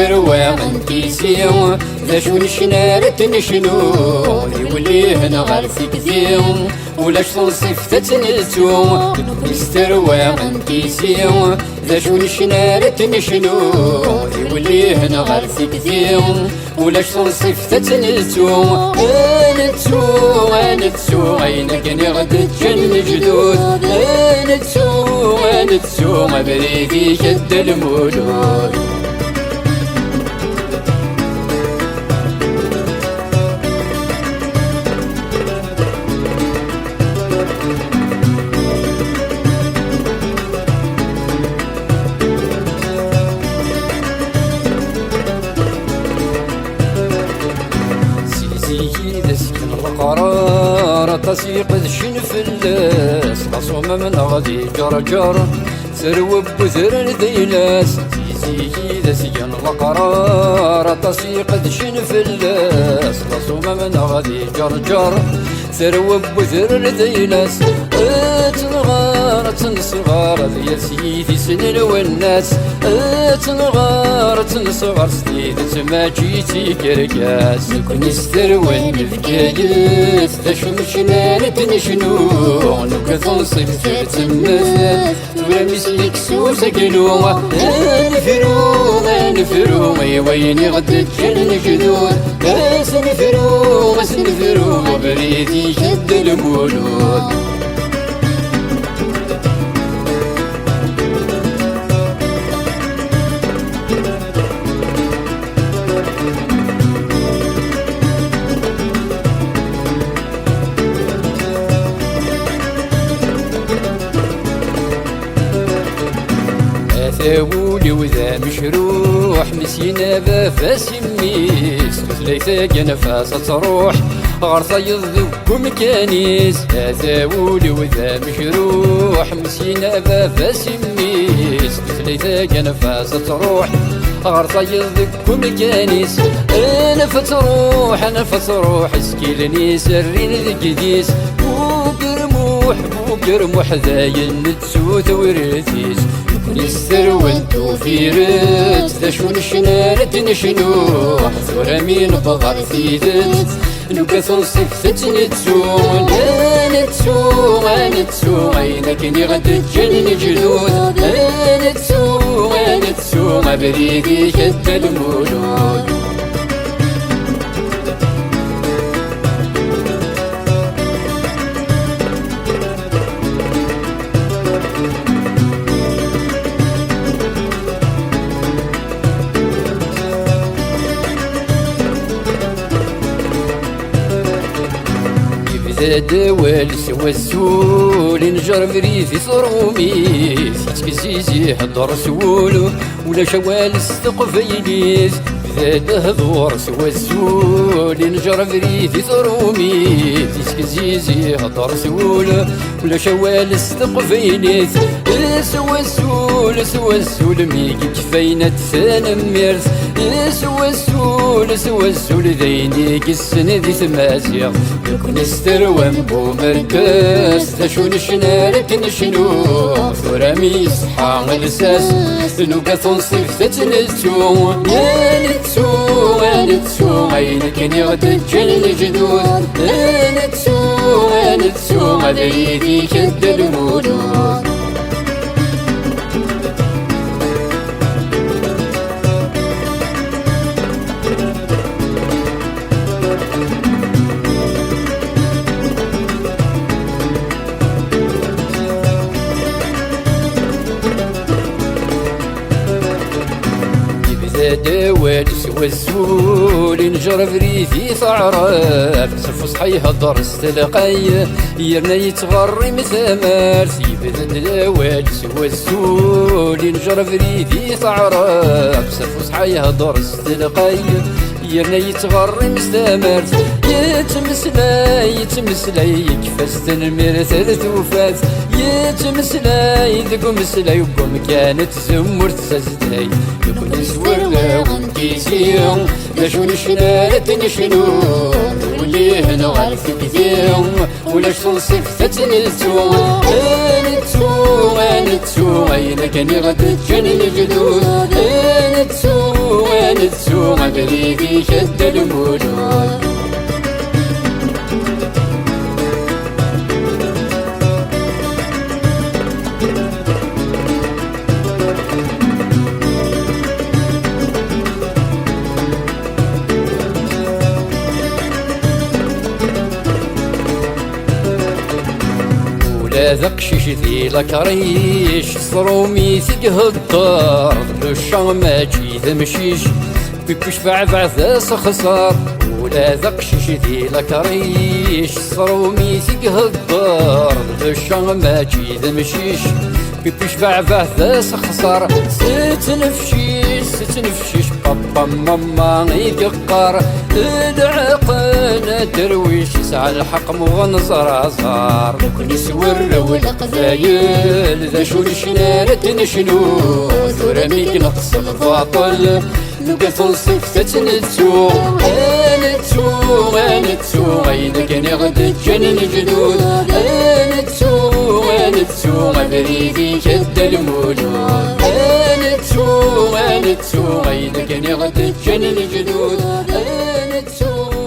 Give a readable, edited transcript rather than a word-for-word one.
نستروى غنكيسيو ذا شو نشنارت نشنو يولي هنا غارثك ذيو ولاش تنصف تتنسو نستروى غنكيسيو ذا شو نشنارت نشنو يولي هنا غارثك ذيو ولاش تنصف تتنسو نتسو عينك نغد جن جدود نتسو بريدي شد المولود القرار تسيق ذشن في اللاس خصوم من غادي جرجر سروب بذر ذيلاس زيزي ذا سجن القرار تسيق ذشن في اللاس خصوم من غادي جرجر سروب بذر ذيلاس تنصغار ذي سيدي سنين والناس تنصغر سيدي ما جيتي كركاس كون يستروين الكايس ذا شمشنان تنشنو نوكا تنصف تتمثل ولا مثلك سوسا كيلو نفرو ويني غد تجن جدود سنفرو بريدي شد المولود ثاولي وذا مشروح مسينا بافاس يميس ثلاثة نفاس تروح غرصة يضذب مكانيس ثاولي وذا مشروح مسينا بافاس يميس ثلاثة نفاس تروح غرصة يضذب مكانيس أنا فتروح اسكيلني سرين ذكديس بوقرموح ذاين نتسو ثورثيس نستروى توفيرت ذا شو نشنارت نشنو ثورة مين بغر ثيدت نوكا تنصف نتسو عينك نغد جن جدود نتسو بريدي شد المولود دوال سوى السول نجر مريثي صرومي تكزيزي حضر سولو ولا شوال استقفيليس بذا هضور سوى السول نجر مريثي صرومي تكزيزي حضر سولو ولا شوال استقفيليس سوى السول ميكي كفينة ثانميرث سوى السول ذينيك السنة ذي ثمازيغ يكون استروى مبو مركز تشو نشنارت نشنو ثورة ميصحى الساس نوكا تنصف تتنسو نتسو عينك نغد جن جدود نتسو مدريدي شد المولود دوال سوى السول نجر فريثي ثعرات سفوس حيهضر استلقاي يرنا يتغرم ثمار يبذل دوال سوى السول نجر فريثي ثعرات سفوس حيهضر استلقاي يرنا يتغرم ثمار يتمسلاي كفاست المرث توفات يتمسلاي ذكو مسلاي وكم كانت زمر تسازداي يكون سورنا ونكيسيهم لاشو نشنارت نشنو ولي هنا غارث كثيرهم ولاش تنصف تتنسو نتسو عينك اني غد تجن الجدود نتسو بريدي شد المولود ولا ذقشش ذي لكريش صرومي سيقه الدار ذلو الشغماجي ذمشيش بكش بعبع ذاس خسار ولا ذقشش ذي لكريش صرومي سيقه الدار ذلو الشغماجي ذمشيش بكش بعبع ذاس خسار ستنفشيش بابا ماما يقار العقل درويش يسعى الحق مغنصر أزهار كل سور والقبايل ذا شو الشنارة تنشنو ثرميك نقص الباطل نقفل صفتة نتسو نتسو إذا كان غد جنن جدود نتسو بريدي شد المولود نتسو إذا كان غد جنن جدود نتسو